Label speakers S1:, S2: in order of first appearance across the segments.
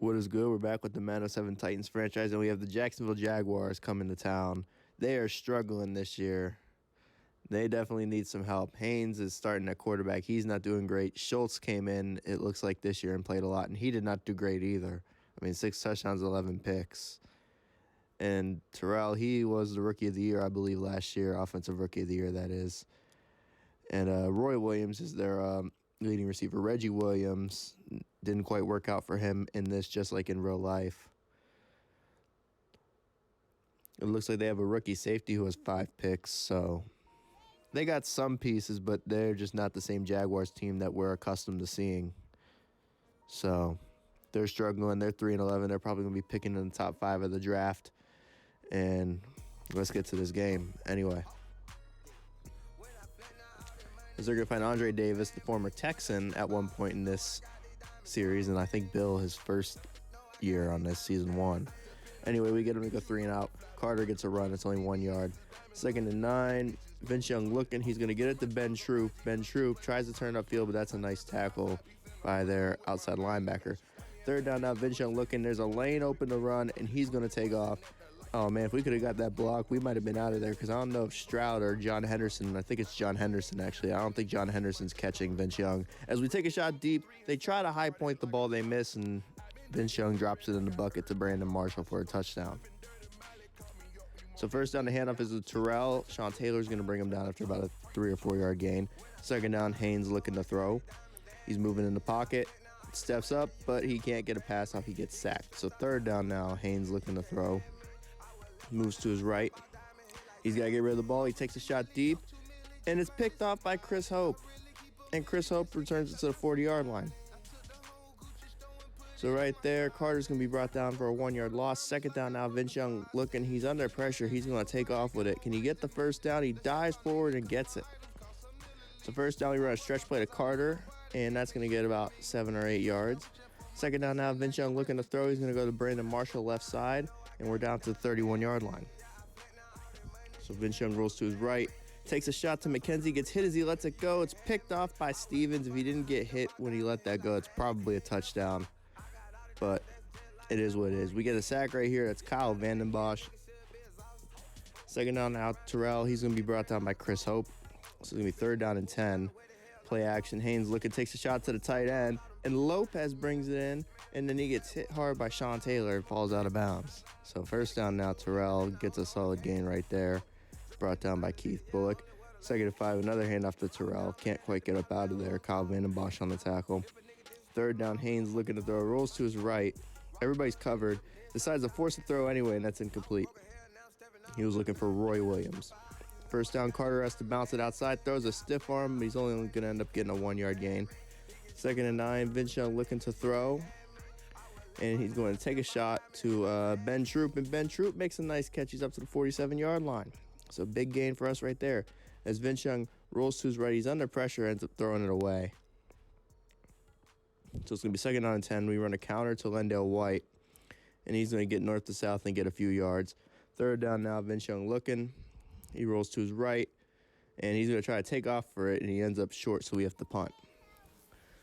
S1: What is good? We're back with the Madden 7 Titans franchise, and we have the Jacksonville Jaguars coming to town. They are struggling this year. They definitely need some help. Haynes is starting at quarterback. He's not doing great. Schultz came in, it looks like, this year and played a lot, and he did not do great either. 6 touchdowns, 11 picks. And Terrell, he was the Rookie of the Year, I believe, last year. Offensive Rookie of the Year, that is. And Roy Williams is their leading receiver. Reggie Williams didn't quite work out for him in this, just like in real life. It looks like they have a rookie safety who has 5 picks, so they got some pieces, but they're just not the same Jaguars team that we're accustomed to seeing. So they're struggling. They're 3-11. They're probably going to be picking in the top 5 of the draft. And let's get to this game. Anyway, as they're going to find Andre Davis, the former Texan, at one point in this series, and I think Bill, his first year on this, season 1. Anyway, we get him to go 3 and out. Carter gets a run. It's only 1 yard. 2nd and 9. Vince Young looking. He's going to get it to Ben Troop. Ben Troop tries to turn upfield, but that's a nice tackle by their outside linebacker. 3rd down now. Vince Young looking. There's a lane open to run, and he's going to take off. Oh, man, if we could have got that block, we might have been out of there, because I don't know if Stroud or John Henderson. I think it's John Henderson, actually. I don't think John Henderson's catching Vince Young. As we take a shot deep, they try to high point the ball. They miss, and Vince Young drops it in the bucket to Brandon Marshall for a touchdown. So first down, the handoff is to Terrell. Sean Taylor's going to bring him down after about a 3 or 4 yard gain. 2nd down, Haynes looking to throw. He's moving in the pocket, steps up, but he can't get a pass off. He gets sacked. So 3rd down now, Haynes looking to throw. Moves to his right. He's got to get rid of the ball. He takes a shot deep, and it's picked off by Chris Hope. And Chris Hope returns it to the 40-yard line. So right there, Carter's going to be brought down for a 1 yard loss. 2nd down now, Vince Young looking. He's under pressure. He's going to take off with it. Can he get the first down? He dives forward and gets it. So first down, we run a stretch play to Carter, and that's going to get about 7 or 8 yards. 2nd down now, Vince Young looking to throw. He's going to go to Brandon Marshall left side, and we're down to the 31-yard line. So Vince Young rolls to his right, takes a shot to McKenzie, gets hit as he lets it go. It's picked off by Stevens. If he didn't get hit when he let that go, it's probably a touchdown. But it is what it is. We get a sack right here. That's Kyle Vandenbosch. 2nd down now, Terrell. He's going to be brought down by Chris Hope. So it's going to be 3rd down and 10. Play action. Haynes looking, takes a shot to the tight end, and Lopez brings it in, and then he gets hit hard by Sean Taylor and falls out of bounds. So 1st down now, Terrell gets a solid gain right there. Brought down by Keith Bullock. 2nd and 5, another handoff to Terrell. Can't quite get up out of there. Kyle Vandenbosch on the tackle. 3rd down, Haynes looking to throw. Rolls to his right. Everybody's covered. Decides to force a throw anyway, and that's incomplete. He was looking for Roy Williams. 1st down, Carter has to bounce it outside. Throws a stiff arm, but he's only going to end up getting a 1 yard gain. 2nd and 9, Vince Young looking to throw. And he's going to take a shot to Ben Troop. And Ben Troop makes a nice catch. He's up to the 47-yard line. So big gain for us right there. As Vince Young rolls to his right, he's under pressure, ends up throwing it away. So it's going to be 2nd down and 10. We run a counter to Lendale White, and he's going to get north to south and get a few yards. 3rd down now, Vince Young looking. He rolls to his right, and he's going to try to take off for it, and he ends up short, so we have to punt.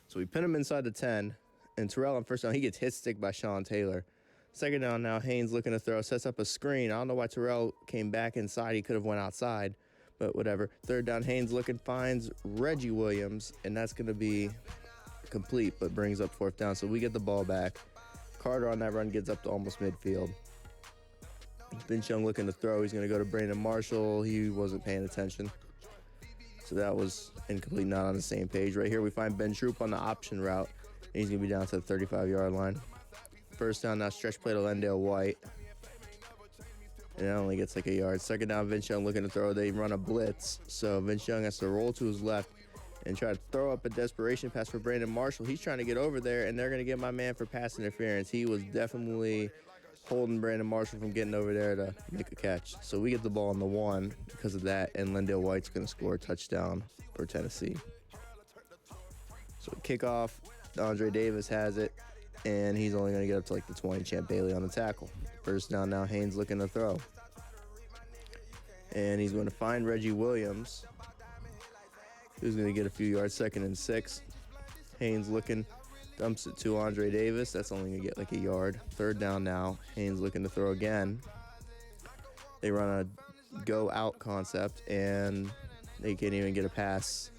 S1: So we pin him inside the 10, and Terrell on 1st down, he gets hit stick by Sean Taylor. 2nd down now, Haynes looking to throw, sets up a screen. I don't know why Terrell came back inside. He could have went outside, but whatever. 3rd down, Haynes looking, finds Reggie Williams, and that's going to be complete, but brings up 4th down, so we get the ball back. Carter on that run gets up to almost midfield. Vince Young looking to throw. He's going to go to Brandon Marshall. He wasn't paying attention, so that was incomplete, not on the same page. Right here we find Ben Troop on the option route, and he's going to be down to the 35-yard line. 1st down now, stretch play to Lendale White, and it only gets like a yard. 2nd down, Vince Young looking to throw. They run a blitz, so Vince Young has to roll to his left and try to throw up a desperation pass for Brandon Marshall. He's trying to get over there, and they're going to get my man for pass interference. He was definitely holding Brandon Marshall from getting over there to make a catch. So we get the ball on the 1 because of that, and Lendale White's going to score a touchdown for Tennessee. So kickoff, Andre Davis has it, and he's only going to get up to like the 20. Champ Bailey on the tackle. 1st down now, Haynes looking to throw. And he's going to find Reggie Williams, who's going to get a few yards. 2nd and 6. Haynes looking, Dumps it to Andre Davis. That's only going to get like a yard. Third down now. Haynes looking to throw again. They run a go out concept, and they can't even get a pass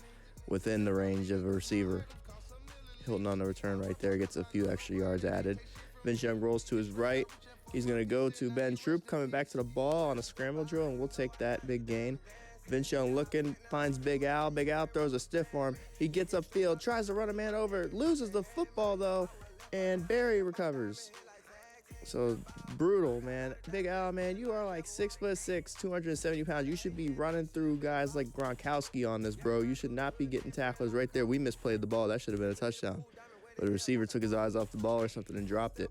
S1: within the range of a receiver. Hilton on the return right there gets a few extra yards added. Vince Young rolls to his right. He's going to go to Ben Troop, coming back to the ball on a scramble drill, and we'll take that big gain. Vince Young looking, finds Big Al. Big Al throws a stiff arm. He gets upfield, tries to run a man over, loses the football, though, and Barry recovers. So, brutal, man. Big Al, man, you are like 6'6", 270 pounds. You should be running through guys like Gronkowski on this, bro. You should not be getting tacklers right there. We misplayed the ball. That should have been a touchdown. But the receiver took his eyes off the ball or something and dropped it.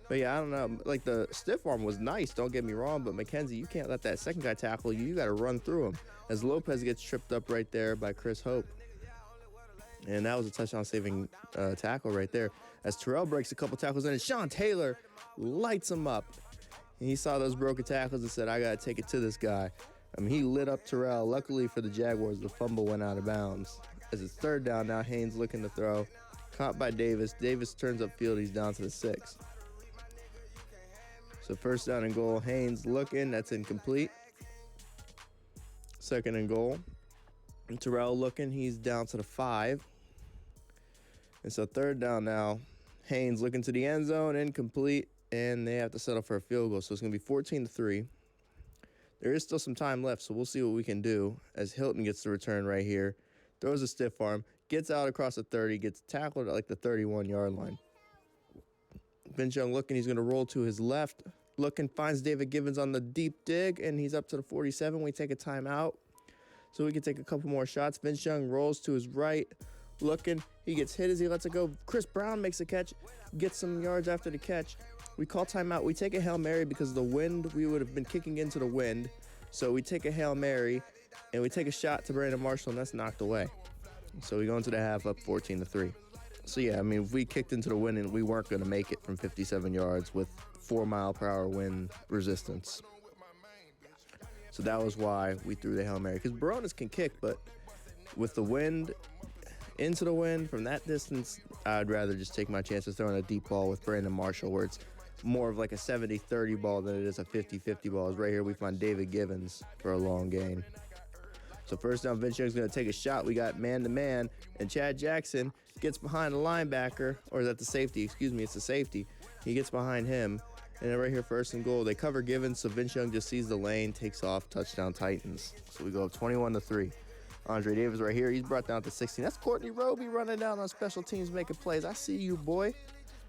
S1: But yeah, I don't know. Like, the stiff arm was nice, don't get me wrong, but McKenzie, you can't let that second guy tackle you. You got to run through him. As Lopez gets tripped up right there by Chris Hope. And that was a touchdown-saving tackle right there. As Terrell breaks a couple tackles in, and Sean Taylor lights him up. And he saw those broken tackles and said, I got to take it to this guy. I mean, he lit up Terrell. Luckily for the Jaguars, the fumble went out of bounds. As it's third down now, Haynes looking to throw. Caught by Davis. Davis turns upfield. He's down to the 6. So first down and goal. Haynes looking. That's incomplete. Second and goal. And Terrell looking. He's down to the 5. And so third down now. Haynes looking to the end zone. Incomplete. And they have to settle for a field goal. So it's going to be 14-3. There is still some time left, so we'll see what we can do as Hilton gets the return right here. Throws a stiff arm. Gets out across the 30. Gets tackled at like the 31-yard line. Vince Young looking. He's going to roll to his left. Looking, finds David Givens on the deep dig, and he's up to the 47. We take a timeout so we can take a couple more shots. Vince Young rolls to his right. Looking, he gets hit as he lets it go. Chris Brown makes a catch, gets some yards after the catch. We call timeout. We take a Hail Mary because of the wind. We would have been kicking into the wind. So we take a Hail Mary, and we take a shot to Brandon Marshall, and that's knocked away. So we go into the half up 14-3. So, yeah, I mean, if we kicked into the wind, and we weren't going to make it from 57 yards with 4-mile-per-hour wind resistance. So that was why we threw the Hail Mary. Because Barones can kick, but with the wind, into the wind, from that distance, I'd rather just take my chances throwing a deep ball with Brandon Marshall, where it's more of like a 70-30 ball than it is a 50-50 ball. Right here we find David Givens for a long gain. So first down, Vince Young's going to take a shot. We got man-to-man, and Chad Jackson gets behind the linebacker, or is that the safety? Excuse me, it's the safety. He gets behind him, and then right here, first and goal. They cover Givens, so Vince Young just sees the lane, takes off, touchdown Titans. So we go up 21-3. Andre Davis right here, he's brought down to 16. That's Courtney Roby running down on special teams making plays. I see you, boy.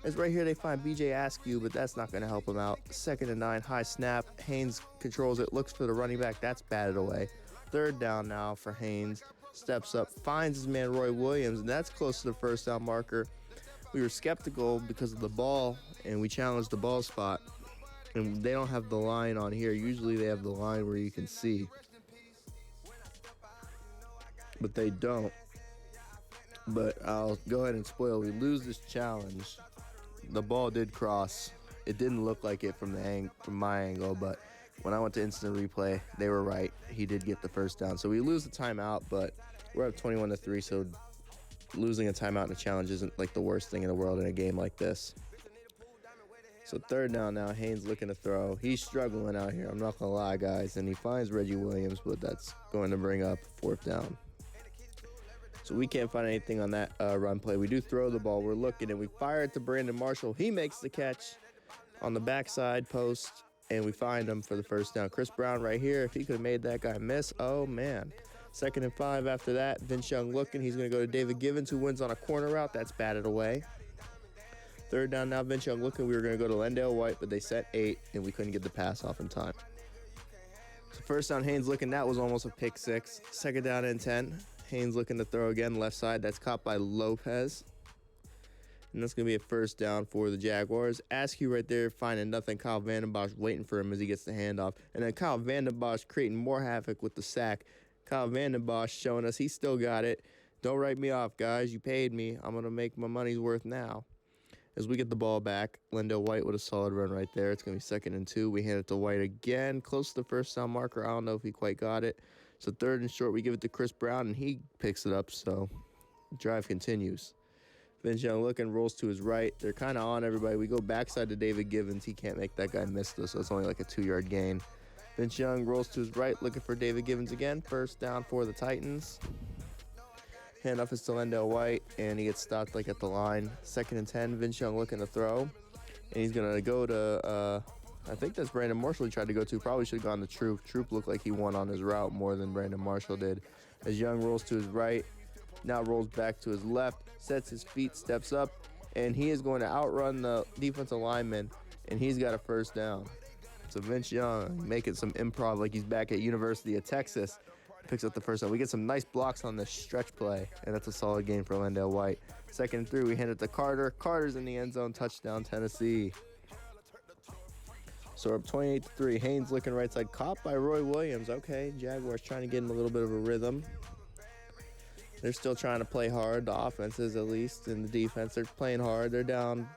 S1: As right here, they find B.J. Askew, but that's not going to help him out. 2nd and 9, high snap. Haynes controls it, looks for the running back. That's batted away. Third down now for Haynes. Steps up, finds his man Roy Williams, and that's close to the first down marker. We were skeptical because of the ball, and we challenged the ball spot. And they don't have the line on here. Usually they have the line where you can see. But they don't. But I'll go ahead and spoil. We lose this challenge. The ball did cross. It didn't look like it from my angle, but when I went to instant replay, they were right. He did get the first down. So we lose the timeout, but we're up 21-3, so losing a timeout in a challenge isn't like the worst thing in the world in a game like this. So third down now, Haynes looking to throw. He's struggling out here, I'm not going to lie, guys. And he finds Reggie Williams, but that's going to bring up fourth down. So we can't find anything on that run play. We do throw the ball. We're looking, and we fire it to Brandon Marshall. He makes the catch on the backside post, and we find him for the first down. Chris Brown right here. If he could have made that guy miss, oh, man. 2nd and 5 after that. Vince Young looking. He's going to go to David Givens, who wins on a corner route. That's batted away. Third down now, Vince Young looking. We were going to go to Lendale White, but they set 8, and we couldn't get the pass off in time. So first down, Haynes looking. That was almost a pick 6. 2nd down and 10. Haynes looking to throw again, left side. That's caught by Lopez. And that's going to be a first down for the Jaguars. Askew right there, finding nothing. Kyle Vandenbosch waiting for him as he gets the handoff. And then Kyle Vandenbosch creating more havoc with the sack. Kyle Vandenbosch showing us he still got it. Don't write me off, guys. You paid me. I'm going to make my money's worth now. As we get the ball back, Lendale White with a solid run right there. It's going to be 2nd and 2. We hand it to White again. Close to the first down marker. I don't know if he quite got it. So 3rd and short, we give it to Chris Brown, and he picks it up, so the drive continues. Vince Young looking, rolls to his right. They're kind of on everybody. We go backside to David Givens. He can't make that guy miss this, so it's only like a 2-yard gain. Vince Young rolls to his right, looking for David Givens again. First down for the Titans. Handoff is to Lendell White, and he gets stopped like at the line. 2nd and 10. Vince Young looking to throw, and he's going to go to, I think that's Brandon Marshall he tried to go to. Probably should have gone to Troop. Troop looked like he won on his route more than Brandon Marshall did. As Young rolls to his right, now rolls back to his left, sets his feet, steps up, and he is going to outrun the defensive lineman, and he's got a first down. So Vince Young making some improv like he's back at University of Texas. Picks up the first down. We get some nice blocks on this stretch play, and that's a solid game for Lendell White. 2nd and 3, we hand it to Carter. Carter's in the end zone, touchdown Tennessee. So we're up 28-3. Haynes looking right side, caught by Roy Williams. Okay, Jaguars trying to get him a little bit of a rhythm. They're still trying to play hard. The offenses, at least, and the defense, they're playing hard. They're down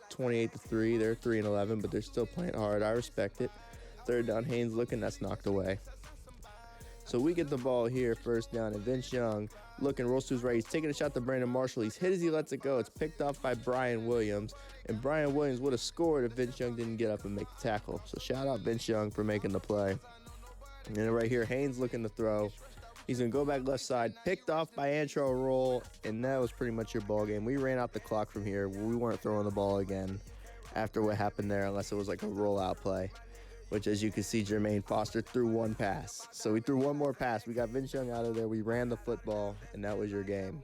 S1: 28-3. They're 3-11, but they're still playing hard. I respect it. 3rd down, Haynes looking. That's knocked away. So we get the ball here, first down, and Vince Young looking, rolls to his right. He's taking a shot to Brandon Marshall. He's hit as he lets it go. It's picked off by Brian Williams, and Brian Williams would have scored if Vince Young didn't get up and make the tackle. So shout out Vince Young for making the play. And then right here, Haynes looking to throw. He's going to go back left side, picked off by Antro Roll, and that was pretty much your ball game. We ran out the clock from here. We weren't throwing the ball again after what happened there, unless it was like a rollout play, which, as you can see, Jermaine Foster threw one pass. So we threw one more pass. We got Vince Young out of there. We ran the football, and that was your game.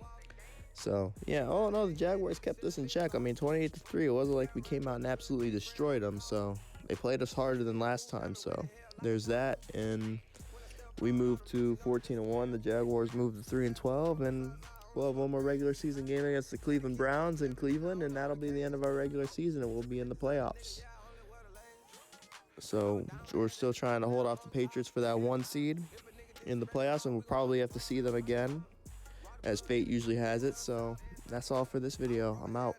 S1: So, yeah. Oh, no, the Jaguars kept this in check. I mean, 28-3. It wasn't like we came out and absolutely destroyed them. So they played us harder than last time. So there's that. And we moved to 14-1. The Jaguars moved to 3-12. And we'll have one more regular season game against the Cleveland Browns in Cleveland. And that'll be the end of our regular season, and we'll be in the playoffs. So we're still trying to hold off the Patriots for that 1 seed in the playoffs, and we'll probably have to see them again, as fate usually has it. So that's all for this video. I'm out.